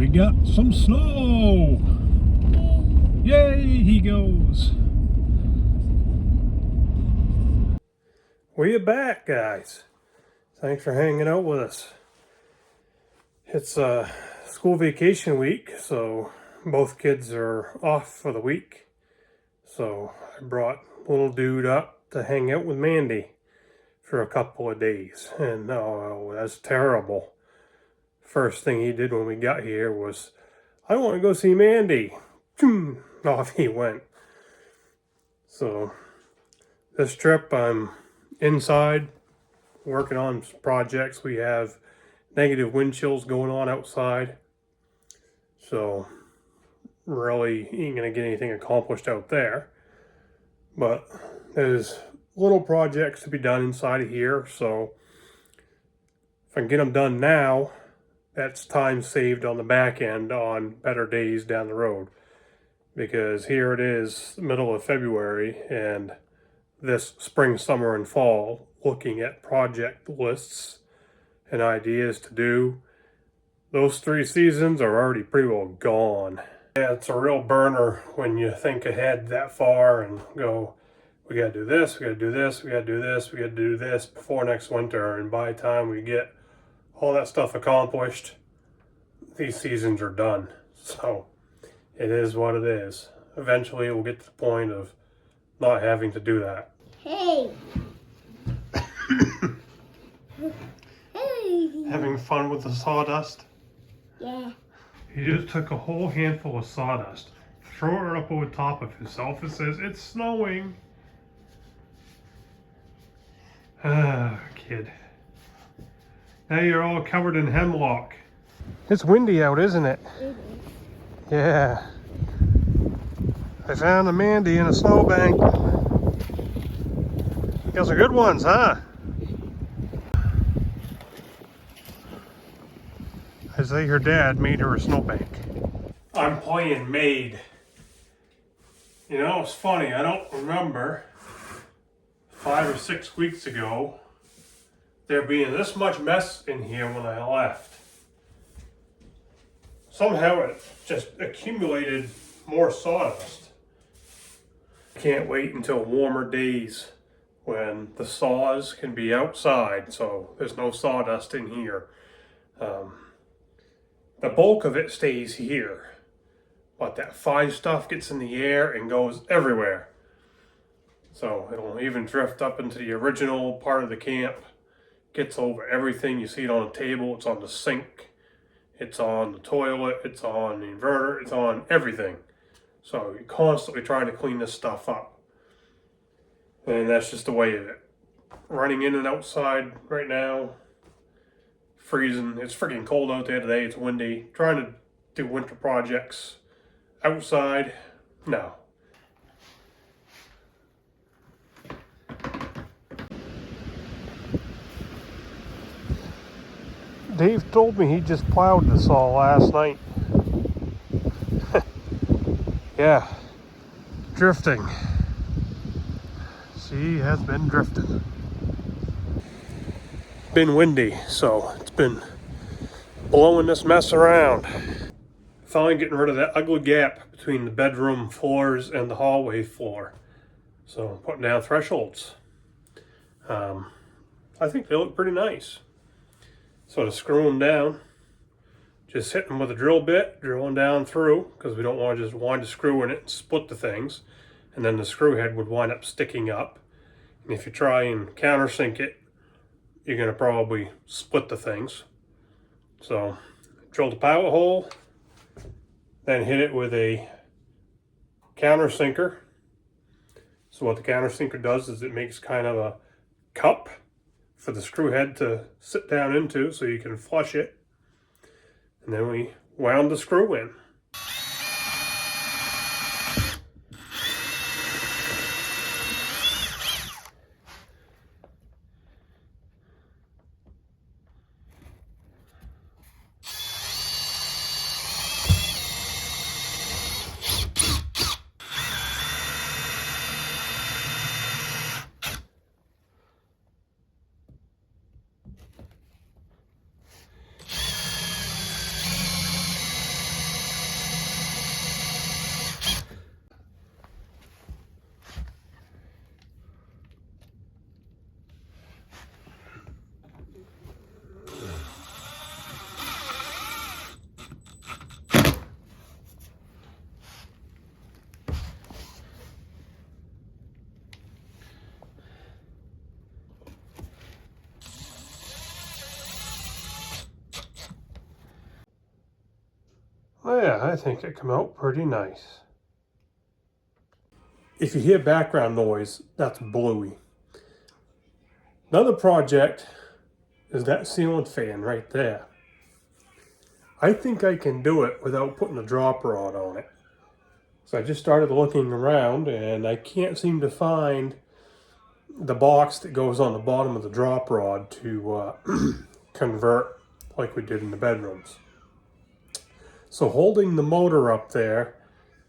We got some snow! Yay, he goes! We're back, guys. Thanks for hanging out with us. It's school vacation week, so both kids are off for the week. So I brought little dude up to hang out with Mandy for a couple of days. And oh, that's terrible. First thing he did when we got here was, I want to go see Mandy. Off he went. So this trip I'm inside working on projects. We have negative wind chills going on outside. So really ain't gonna get anything accomplished out there. But there's little projects to be done inside of here. So if I can get them done now, that's time saved on the back end on better days down the road. Because here it is, the middle of February, and this spring, summer, and fall, looking at project lists and ideas to do. Those 3 seasons are already pretty well gone. Yeah, it's a real burner when you think ahead that far and go, we gotta do this, we gotta do this, we gotta do this, we gotta do this before next winter. And by the time we get all that stuff accomplished, these seasons are done. So it is what it is. Eventually we'll get to the point of not having to do that. Hey! Hey! Having fun with the sawdust? Yeah. He just took a whole handful of sawdust, threw it up over top of himself and says, it's snowing. Ah, kid. Now you're all covered in hemlock. It's windy out, isn't it? It is. Yeah. I found a Mandy in a snowbank. Got some good ones, huh? I say her dad made her a snowbank. I'm playing maid. You know, it's funny, I don't remember 5 or 6 weeks ago there being this much mess in here when I left. Somehow it just accumulated more sawdust. Can't wait until warmer days when the saws can be outside, so there's no sawdust in here. The bulk of it stays here, but that fine stuff gets in the air and goes everywhere. So it'll even drift up into the original part of the camp, gets over everything. You see it on the table, it's on the sink, it's on the toilet, it's on the inverter, it's on everything. So you're constantly trying to clean this stuff up. And that's just the way of it. Running in and outside right now, freezing. It's freaking cold out there today. It's windy. Trying to do winter projects outside, no. Dave told me he just plowed the saw last night. Yeah, drifting. She has been drifting. Been windy, so it's been blowing this mess around. Finally getting rid of that ugly gap between the bedroom floors and the hallway floor. So putting down thresholds. I think they look pretty nice. So to screw them down, just hit them with a drill bit, drilling down through, because we don't want to just wind a screw in it and split the things. And then the screw head would wind up sticking up. And if you try and countersink it, you're going to probably split the things. So drill the pilot hole, then hit it with a countersinker. So what the countersinker does is it makes kind of a cup for the screw head to sit down into so you can flush it. And then we wound the screw in. Oh yeah, I think it came out pretty nice. If you hear background noise, that's Bluey. Another project is that ceiling fan right there. I think I can do it without putting a drop rod on it. So I just started looking around and I can't seem to find the box that goes on the bottom of the drop rod to convert like we did in the bedrooms. So holding the motor up there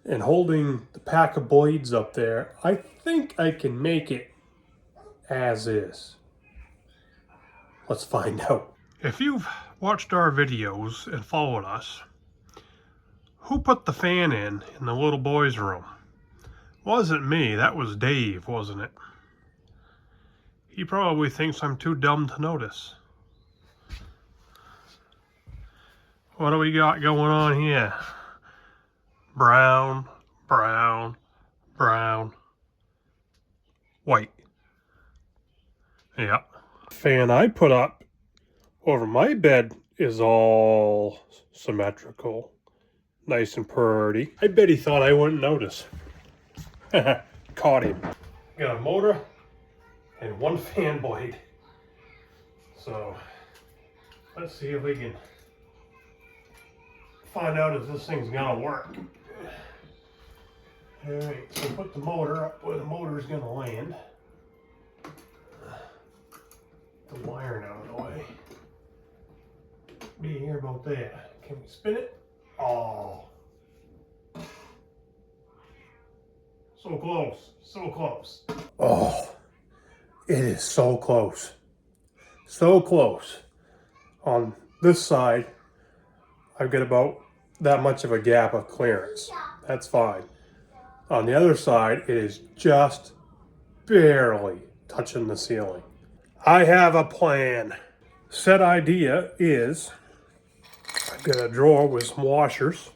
and holding the pack of blades up there, I think I can make it as is. Let's find out. If you've watched our videos and followed us, who put the fan in the little boy's room? Wasn't me, that was Dave, wasn't it? He probably thinks I'm too dumb to notice. What do we got going on here? Brown, brown, brown, white. Yeah. Fan I put up over my bed is all symmetrical. Nice and pretty. I bet he thought I wouldn't notice. Caught him. Got a motor and one fan blade. So let's see if we can find out if this thing's gonna work. Alright, so put the motor up where the motor is gonna land. The wiring out of the way. What do you hear about that? Can we spin it? Oh. So close, so close. Oh, it is so close. So close. On this side, I've got about that much of a gap of clearance. That's fine. On the other side, it is just barely touching the ceiling. I have a plan. Said idea is, I've got a drawer with some washers.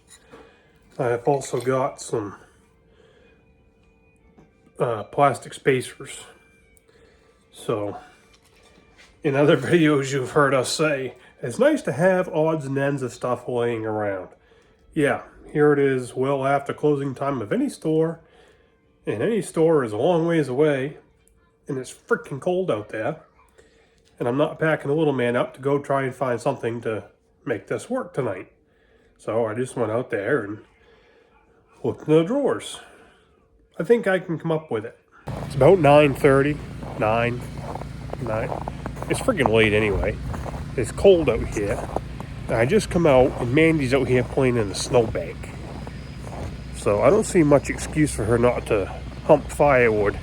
I've also got some plastic spacers. So, in other videos you've heard us say, it's nice to have odds and ends of stuff laying around. Yeah, here it is well after closing time of any store, and any store is a long ways away, and it's freaking cold out there, and I'm not packing the little man up to go try and find something to make this work tonight. So I just went out there and looked in the drawers. I think I can come up with it. It's about 9:30, 9. It's freaking late anyway. It's cold out here. I just come out and Mandy's out here playing in the snowbank. So I don't see much excuse for her not to hump firewood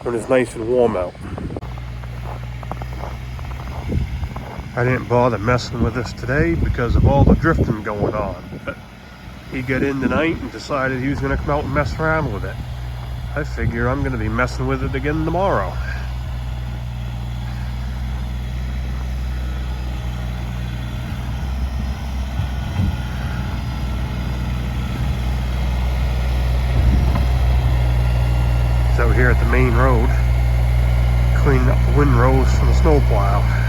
when it's nice and warm out. I didn't bother messing with this today because of all the drifting going on. But he got in tonight and decided he was going to come out and mess around with it. I figure I'm going to be messing with it again tomorrow. It's out here at the main road, cleaning up the windrows from the snowplow.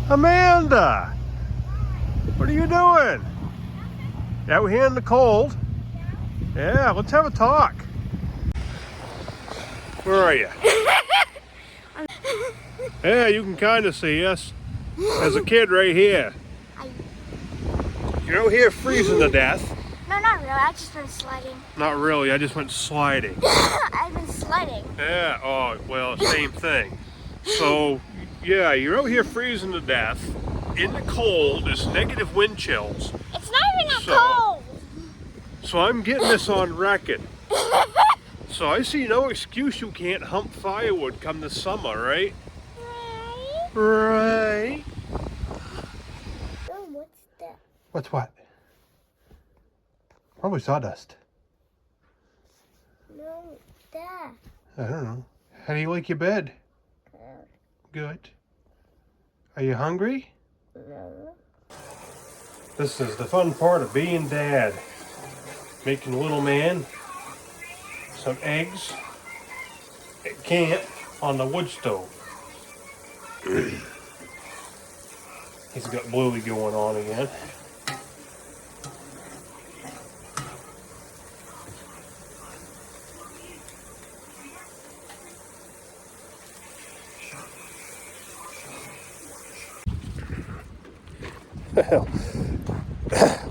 Amanda, what are you doing? Out here in the cold? Yeah, let's have a talk. Where are you? Yeah, you can kind of see us. There's a kid right here. You're out here freezing to death. No, not really. I just went sliding. Not really, I just went sliding. I've been sledding. Yeah, oh, well, same thing. So, yeah, you're out here freezing to death in the cold. There's negative wind chills. It's not even that cold. So I'm getting this on record. So I see no excuse you can't hump firewood come this summer, right? Right. Oh, what's that? What's what? Probably sawdust. No, that. I don't know. How do you like your bed? Good. Are you hungry? No. This is the fun part of being dad. Making a little man some eggs at camp on the wood stove. He's got Bluey going on again.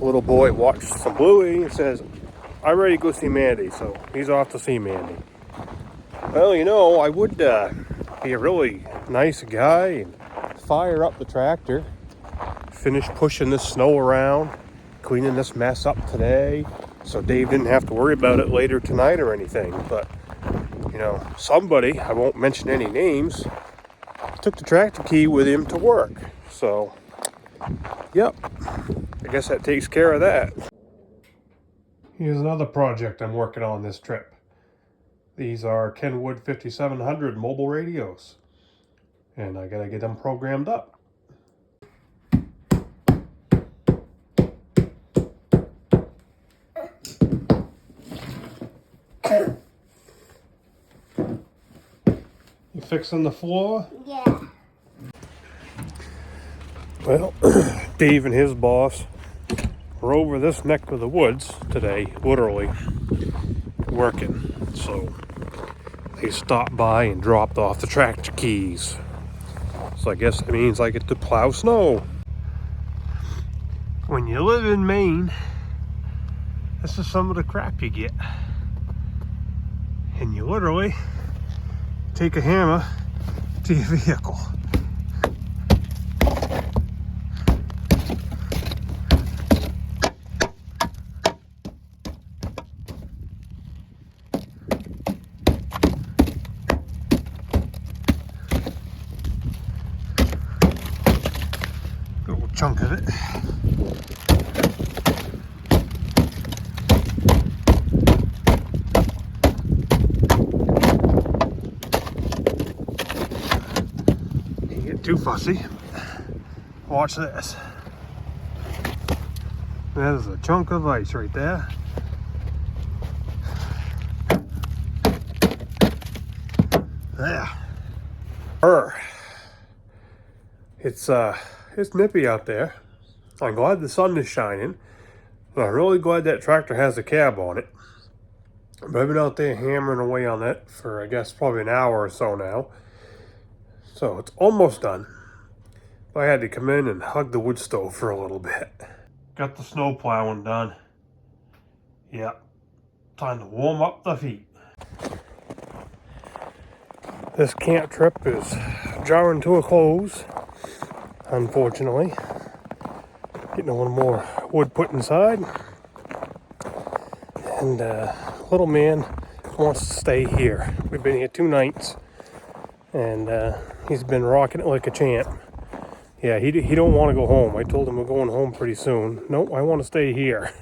Little boy watched some Bluey and says, I'm ready to go see Mandy, so he's off to see Mandy. Well, you know, I would be a really nice guy and fire up the tractor, finish pushing this snow around, cleaning this mess up today, so Dave didn't have to worry about it later tonight or anything. But, you know, somebody, I won't mention any names, took the tractor key with him to work. So, yep, I guess that takes care of that. Here's another project I'm working on this trip. These are Kenwood 5700 mobile radios, and I gotta get them programmed up. You fixing the floor? Yeah. Well, Dave and his boss were over this neck of the woods today, literally working. So they stopped by and dropped off the tractor keys. So I guess it means I get to plow snow. When you live in Maine, this is some of the crap you get. And you literally take a hammer to your vehicle. Little chunk of it. Can't get too fussy. Watch this. That is a chunk of ice right there. There. It's nippy out there. I'm glad the sun is shining. But I'm really glad that tractor has a cab on it. But I've been out there hammering away on that for, I guess, probably an hour or so now. So it's almost done. But I had to come in and hug the wood stove for a little bit. Got the snow plowing done. Yep. Time to warm up the feet. This camp trip is drawing to a close, unfortunately. Getting a little more wood put inside. And little man wants to stay here. We've been here 2 nights. And he's been rocking it like a champ. Yeah, he don't want to go home. I told him we're going home pretty soon. Nope, I want to stay here.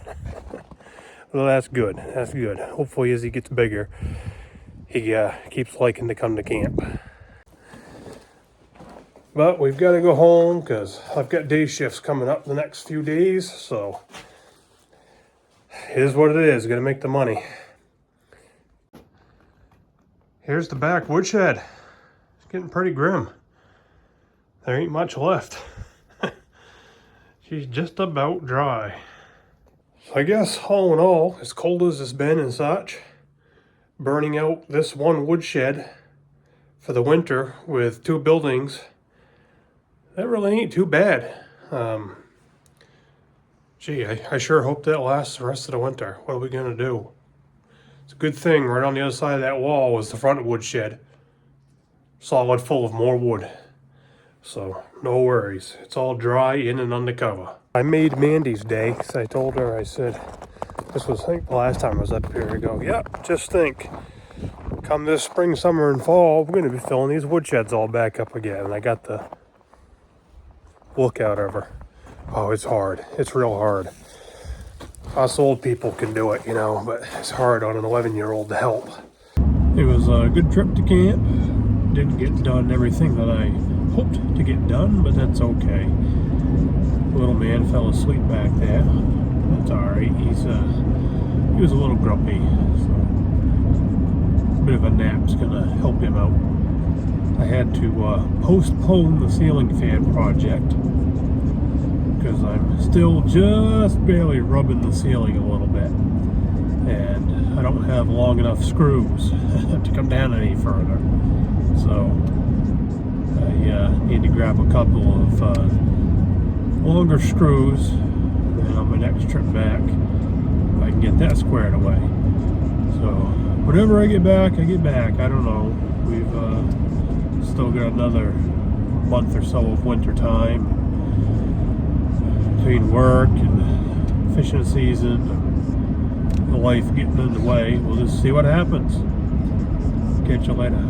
Well, that's good. That's good. Hopefully as he gets bigger, he keeps liking to come to camp. But we've got to go home because I've got day shifts coming up the next few days. So it is what it is. Got to make the money. Here's the back woodshed. It's getting pretty grim. There ain't much left. She's just about dry. So I guess all in all, as cold as it's been and such, burning out this one woodshed for the winter with 2 buildings, that really ain't too bad. Gee, I sure hope that lasts the rest of the winter. What are we gonna do? It's a good thing right on the other side of that wall was the front woodshed. Solid full of more wood. So, no worries. It's all dry in and under cover. I made Mandy's day, because I told her, I said, this was, I think, the last time I was up here, I go, yep, just think. come this spring, summer, and fall, we're going to be filling these woodsheds all back up again. And I got the look out of her. Oh, it's hard. It's real hard. Us old people can do it, you know, but it's hard on an 11-year-old to help. It was a good trip to camp. Didn't get done everything that I hoped to get done, but that's okay. The little man fell asleep back there. That's alright. He was a little grumpy, so a bit of a nap's gonna help him out. I had to postpone the ceiling fan project because I'm still just barely rubbing the ceiling a little bit, and I don't have long enough screws to come down any further. So I need to grab a couple of longer screws, and on my next trip back I can get that squared away. So whenever I get back, I get back. I don't know. We've still got another month or so of winter time between work and fishing season, the life getting in the way. We'll just see what happens. Catch you later.